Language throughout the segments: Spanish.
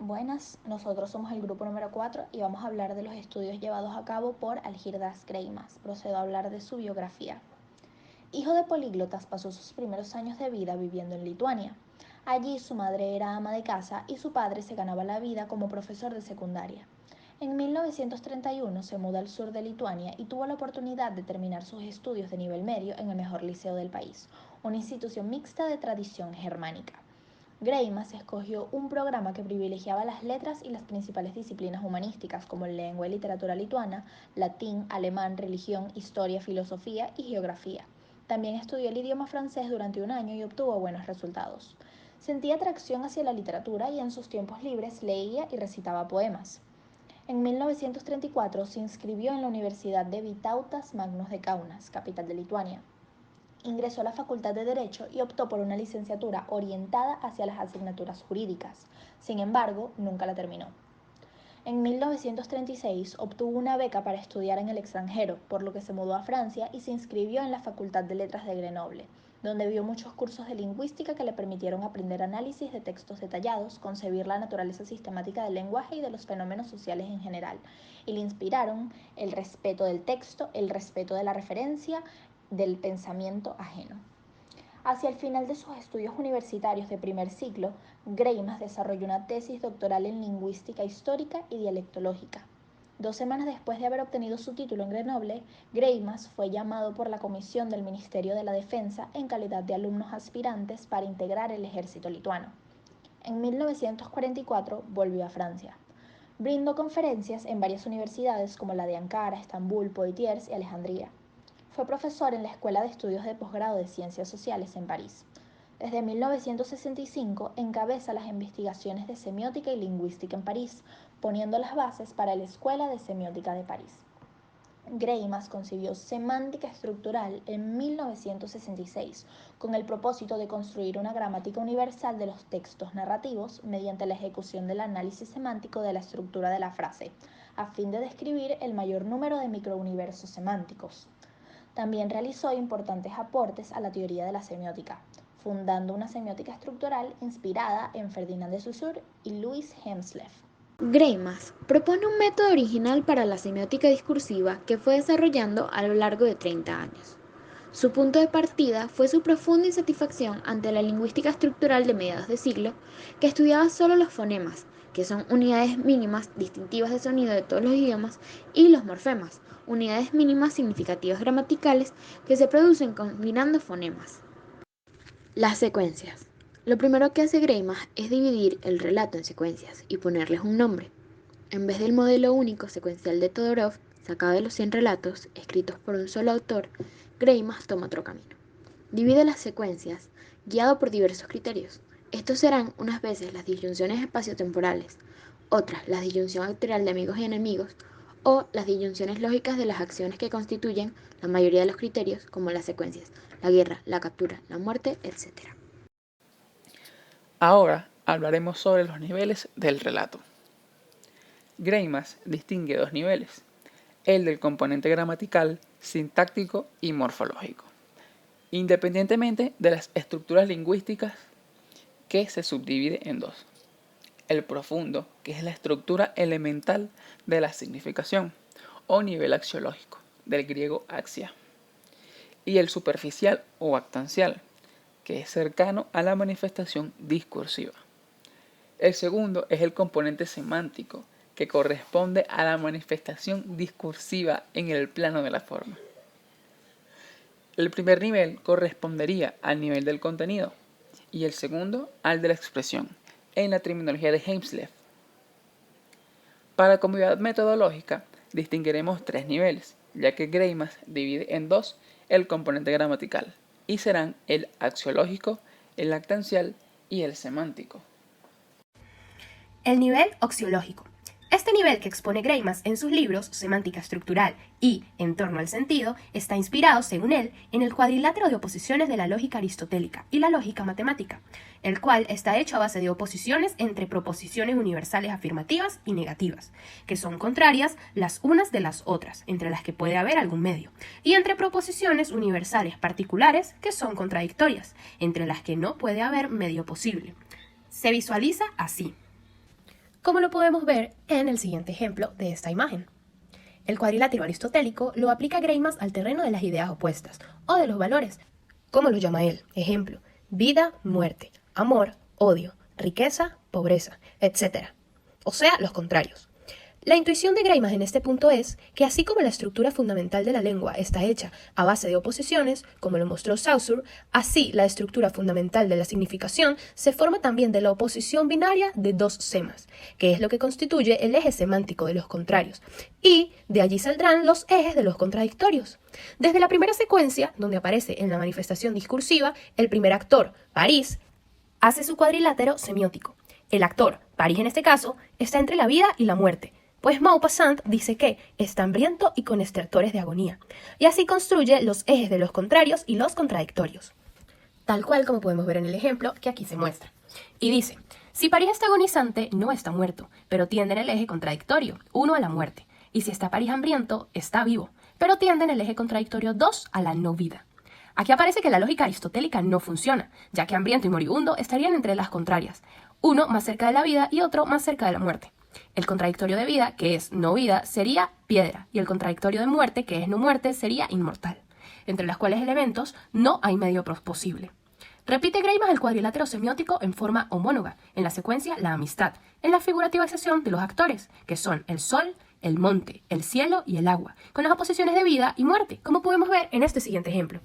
Buenas, nosotros somos el grupo número 4 y vamos a hablar de los estudios llevados a cabo por Algirdas Greimas. Procedo a hablar de su biografía. Hijo de políglotas, pasó sus primeros años de vida viviendo en Lituania. Allí su madre era ama de casa y su padre se ganaba la vida como profesor de secundaria. En 1931 se muda al sur de Lituania y tuvo la oportunidad de terminar sus estudios de nivel medio en el mejor liceo del país, una institución mixta de tradición germánica. Greimas escogió un programa que privilegiaba las letras y las principales disciplinas humanísticas como lengua y literatura lituana, latín, alemán, religión, historia, filosofía y geografía. También estudió el idioma francés durante un año y obtuvo buenos resultados. Sentía atracción hacia la literatura y en sus tiempos libres leía y recitaba poemas. En 1934 se inscribió en la Universidad de Vytautas Magnus de Kaunas, capital de Lituania. Ingresó a la Facultad de Derecho y optó por una licenciatura orientada hacia las asignaturas jurídicas. Sin embargo, nunca la terminó. En 1936 obtuvo una beca para estudiar en el extranjero, por lo que se mudó a Francia y se inscribió en la Facultad de Letras de Grenoble, donde vio muchos cursos de lingüística que le permitieron aprender análisis de textos detallados, concebir la naturaleza sistemática del lenguaje y de los fenómenos sociales en general, y le inspiraron el respeto del texto, el respeto de la referencia, del pensamiento ajeno. Hacia el final de sus estudios universitarios de primer ciclo, Greimas desarrolló una tesis doctoral en lingüística histórica y dialectológica. 2 semanas después de haber obtenido su título en Grenoble, Greimas fue llamado por la Comisión del Ministerio de la Defensa en calidad de alumnos aspirantes para integrar el ejército lituano. En 1944 volvió a Francia. Brindó conferencias en varias universidades como la de Ankara, Estambul, Poitiers y Alejandría. Fue profesor en la Escuela de Estudios de Posgrado de Ciencias Sociales en París. Desde 1965 encabeza las investigaciones de semiótica y lingüística en París, poniendo las bases para la Escuela de Semiótica de París. Greimas concibió semántica estructural en 1966 con el propósito de construir una gramática universal de los textos narrativos mediante la ejecución del análisis semántico de la estructura de la frase, a fin de describir el mayor número de microuniversos semánticos. También realizó importantes aportes a la teoría de la semiótica, fundando una semiótica estructural inspirada en Ferdinand de Saussure y Louis Hemsleff. Greimas propone un método original para la semiótica discursiva que fue desarrollando a lo largo de 30 años. Su punto de partida fue su profunda insatisfacción ante la lingüística estructural de mediados de siglo, que estudiaba solo los fonemas, que son unidades mínimas distintivas de sonido de todos los idiomas, y los morfemas, unidades mínimas significativas gramaticales que se producen combinando fonemas. Las secuencias. Lo primero que hace Greimas es dividir el relato en secuencias y ponerles un nombre. En vez del modelo único secuencial de Todorov, sacado de los 100 relatos escritos por un solo autor, Greimas toma otro camino. Divide las secuencias guiado por diversos criterios. Estos serán unas veces las disyunciones espaciotemporales, otras la disyunción actorial de amigos y enemigos, o las disyunciones lógicas de las acciones que constituyen la mayoría de los criterios, como las secuencias, la guerra, la captura, la muerte, etc. Ahora hablaremos sobre los niveles del relato. Greimas distingue 2 niveles, el del componente gramatical, sintáctico y morfológico, independientemente de las estructuras lingüísticas que se subdivide en 2. El profundo, que es la estructura elemental de la significación, o nivel axiológico, del griego axia, y el superficial o actancial, que es cercano a la manifestación discursiva. El segundo es el componente semántico, que corresponde a la manifestación discursiva en el plano de la forma. El primer nivel correspondería al nivel del contenido y el segundo al de la expresión, en la terminología de Hemsleff. Para comodidad metodológica, distinguiremos 3 niveles, ya que Greimas divide en 2 el componente gramatical, y serán el axiológico, el actancial y el semántico. El nivel axiológico. Este nivel que expone Greimas en sus libros Semántica Estructural y En torno al sentido está inspirado, según él, en el cuadrilátero de oposiciones de la lógica aristotélica y la lógica matemática, el cual está hecho a base de oposiciones entre proposiciones universales afirmativas y negativas, que son contrarias las unas de las otras, entre las que puede haber algún medio, y entre proposiciones universales particulares que son contradictorias, entre las que no puede haber medio posible. Se visualiza así. como lo podemos ver en el siguiente ejemplo de esta imagen. El cuadrilátero aristotélico lo aplica Greimas al terreno de las ideas opuestas o de los valores, como lo llama él. Ejemplo: vida, muerte, amor, odio, riqueza, pobreza, etc. O sea, los contrarios. La intuición de Greimas en este punto es que así como la estructura fundamental de la lengua está hecha a base de oposiciones, como lo mostró Saussure, así la estructura fundamental de la significación se forma también de la oposición binaria de dos semas, que es lo que constituye el eje semántico de los contrarios, y de allí saldrán los ejes de los contradictorios. Desde la primera secuencia, donde aparece en la manifestación discursiva, el primer actor, París, hace su cuadrilátero semiótico. El actor, París en este caso, está entre la vida y la muerte, pues Maupassant dice que está hambriento y con estertores de agonía, y así construye los ejes de los contrarios y los contradictorios, tal cual como podemos ver en el ejemplo que aquí se muestra. Y dice: si París está agonizante, no está muerto, pero tiende en el eje contradictorio 1 a la muerte, y si está París hambriento, está vivo, pero tiende en el eje contradictorio 2 a la no vida. Aquí aparece que la lógica aristotélica no funciona, ya que hambriento y moribundo estarían entre las contrarias, uno más cerca de la vida y otro más cerca de la muerte. El contradictorio de vida, que es no vida, sería piedra, y el contradictorio de muerte, que es no muerte, sería inmortal, entre las cuales elementos no hay medio posible. Repite Greimas el cuadrilátero semiótico en forma homóloga, en la secuencia la amistad, en la figurativización de los actores, que son el sol, el monte, el cielo y el agua, con las oposiciones de vida y muerte, como podemos ver en este siguiente ejemplo.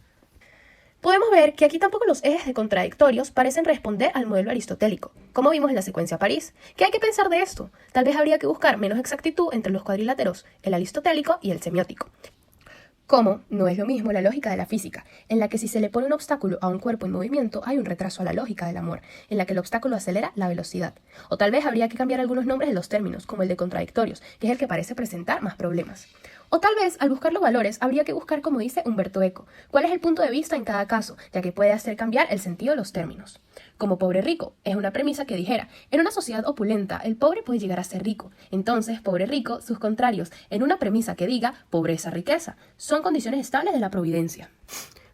Podemos ver que aquí tampoco los ejes de contradictorios parecen responder al modelo aristotélico, como vimos en la secuencia París. ¿Qué hay que pensar de esto? Tal vez habría que buscar menos exactitud entre los cuadriláteros, el aristotélico y el semiótico. Como no es lo mismo la lógica de la física, en la que si se le pone un obstáculo a un cuerpo en movimiento hay un retraso a la lógica del amor, en la que el obstáculo acelera la velocidad. O tal vez habría que cambiar algunos nombres de los términos, como el de contradictorios, que es el que parece presentar más problemas. O tal vez, al buscar los valores, habría que buscar, como dice Umberto Eco, cuál es el punto de vista en cada caso, ya que puede hacer cambiar el sentido de los términos. Como pobre-rico, es una premisa que dijera, en una sociedad opulenta, el pobre puede llegar a ser rico. Entonces, pobre-rico, sus contrarios, en una premisa que diga pobreza-riqueza, son condiciones estables de la providencia.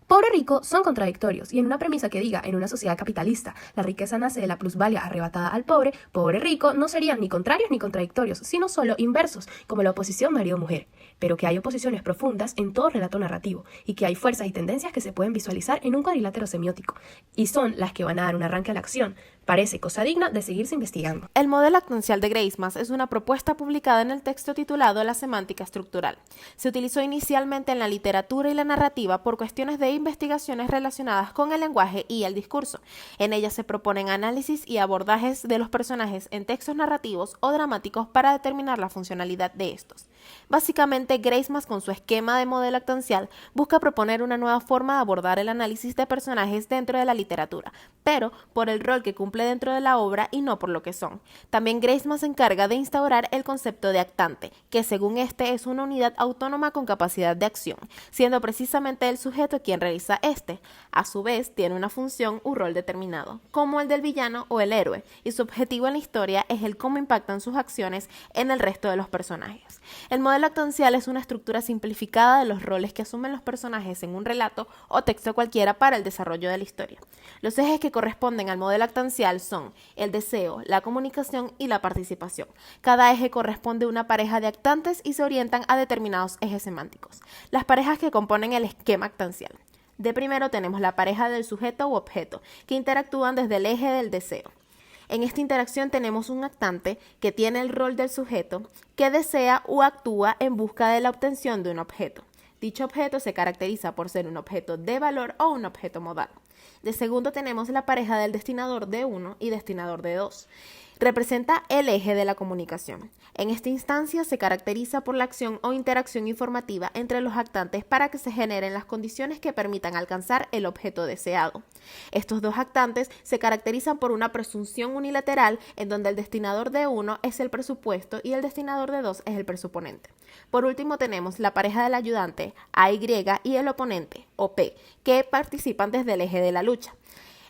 Pobre-rico son contradictorios, y en una premisa que diga, en una sociedad capitalista, la riqueza nace de la plusvalía arrebatada al pobre, pobre-rico no serían ni contrarios ni contradictorios, sino solo inversos, como la oposición marido-mujer. Pero que hay oposiciones profundas en todo relato narrativo, y que hay fuerzas y tendencias que se pueden visualizar en un cuadrilátero semiótico, y son las que van a dar un arranque a la acción. Parece cosa digna de seguirse investigando. El modelo actancial de Greimas es una propuesta publicada en el texto titulado La semántica estructural. Se utilizó inicialmente en la literatura y la narrativa por cuestiones de investigaciones relacionadas con el lenguaje y el discurso. En ella se proponen análisis y abordajes de los personajes en textos narrativos o dramáticos para determinar la funcionalidad de estos. Básicamente, Greimas, con su esquema de modelo actancial, busca proponer una nueva forma de abordar el análisis de personajes dentro de la literatura, pero por el rol que cumple dentro de la obra y no por lo que son. También Greimas se encarga de instaurar el concepto de actante, que según este es una unidad autónoma con capacidad de acción, siendo precisamente el sujeto quien realiza este. A su vez, tiene una función u rol determinado, como el del villano o el héroe, y su objetivo en la historia es el cómo impactan sus acciones en el resto de los personajes. El modelo actancial es una estructura simplificada de los roles que asumen los personajes en un relato o texto cualquiera para el desarrollo de la historia. Los ejes que corresponden al modelo actancial son el deseo, la comunicación y la participación. Cada eje corresponde a una pareja de actantes y se orientan a determinados ejes semánticos. Las parejas que componen el esquema actancial. De primero tenemos la pareja del sujeto u objeto, que interactúan desde el eje del deseo. En esta interacción tenemos un actante que tiene el rol del sujeto que desea o actúa en busca de la obtención de un objeto. Dicho objeto se caracteriza por ser un objeto de valor o un objeto modal. De segundo tenemos la pareja del destinador de 1 y destinador de 2. Representa el eje de la comunicación. En esta instancia se caracteriza por la acción o interacción informativa entre los actantes para que se generen las condiciones que permitan alcanzar el objeto deseado. Estos dos actantes se caracterizan por una presunción unilateral en donde el destinador de 1 es el presupuesto y el destinador de 2 es el presuponente. Por último tenemos la pareja del ayudante AY y el oponente OP, que participan desde el eje de la lucha.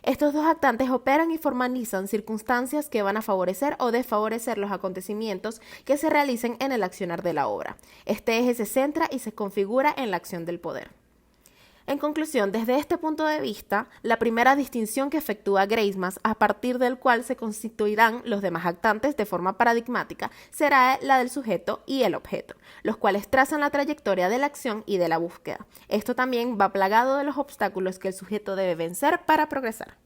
Estos dos actantes operan y formalizan circunstancias que van a favorecer o desfavorecer los acontecimientos que se realicen en el accionar de la obra. Este eje se centra y se configura en la acción del poder. En conclusión, desde este punto de vista, la primera distinción que efectúa Graysmas, a partir del cual se constituirán los demás actantes de forma paradigmática, será la del sujeto y el objeto, los cuales trazan la trayectoria de la acción y de la búsqueda. Esto también va plagado de los obstáculos que el sujeto debe vencer para progresar.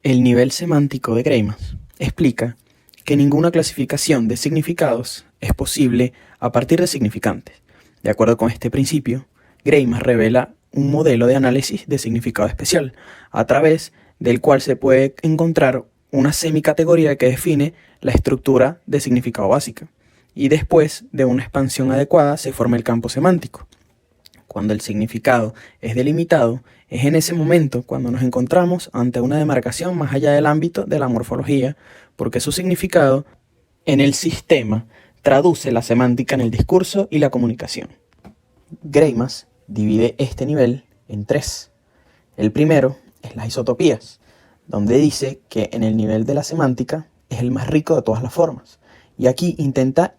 El nivel semántico de Graysmas explica que ninguna clasificación de significados es posible a partir de significantes. De acuerdo con este principio, Graysmas revela un modelo de análisis de significado especial, a través del cual se puede encontrar una semicategoría que define la estructura de significado básica, y después de una expansión adecuada se forma el campo semántico. Cuando el significado es delimitado, es en ese momento cuando nos encontramos ante una demarcación más allá del ámbito de la morfología, porque su significado en el sistema traduce la semántica en el discurso y la comunicación. Graysmas divide este nivel en 3. El primero es las isotopías, donde dice que en el nivel de la semántica es el más rico de todas las formas. Y aquí intenta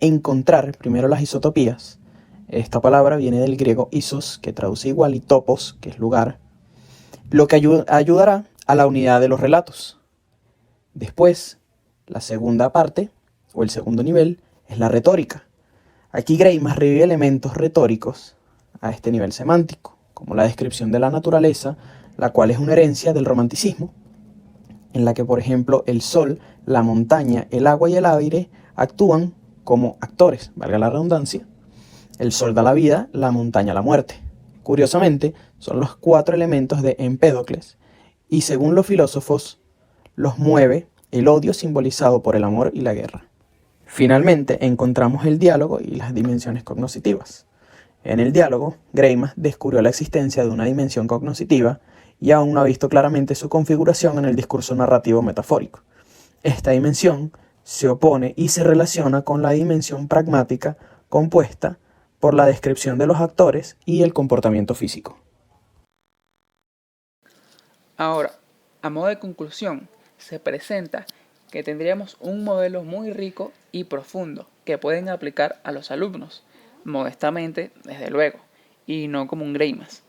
encontrar primero las isotopías. Esta palabra viene del griego isos, que traduce igual, y topos, que es lugar, lo que ayudará a la unidad de los relatos. Después, la segunda parte, o el segundo nivel, es la retórica. Aquí Graysmas revive elementos retóricos a este nivel semántico, como la descripción de la naturaleza, la cual es una herencia del romanticismo, en la que, por ejemplo, el sol, la montaña, el agua y el aire actúan como actores, valga la redundancia. El sol da la vida, la montaña la muerte. Curiosamente, son los 4 elementos de Empédocles, y según los filósofos, los mueve el odio simbolizado por el amor y la guerra. Finalmente, encontramos el diálogo y las dimensiones cognoscitivas. En el diálogo, Graysmas descubrió la existencia de una dimensión cognoscitiva y aún no ha visto claramente su configuración en el discurso narrativo metafórico. Esta dimensión se opone y se relaciona con la dimensión pragmática compuesta por la descripción de los actores y el comportamiento físico. Ahora, a modo de conclusión, se presenta que tendríamos un modelo muy rico y profundo que pueden aplicar a los alumnos, modestamente, desde luego, y no como un Graysmas,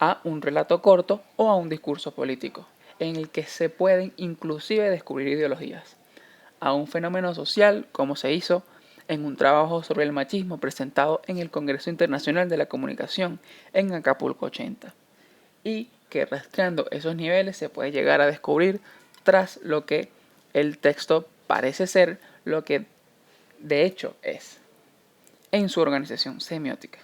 a un relato corto o a un discurso político, en el que se pueden inclusive descubrir ideologías, a un fenómeno social como se hizo en un trabajo sobre el machismo presentado en el Congreso Internacional de la Comunicación en Acapulco 80, y que rastreando esos niveles se puede llegar a descubrir tras lo que el texto parece ser lo que de hecho es, en su organización semiótica.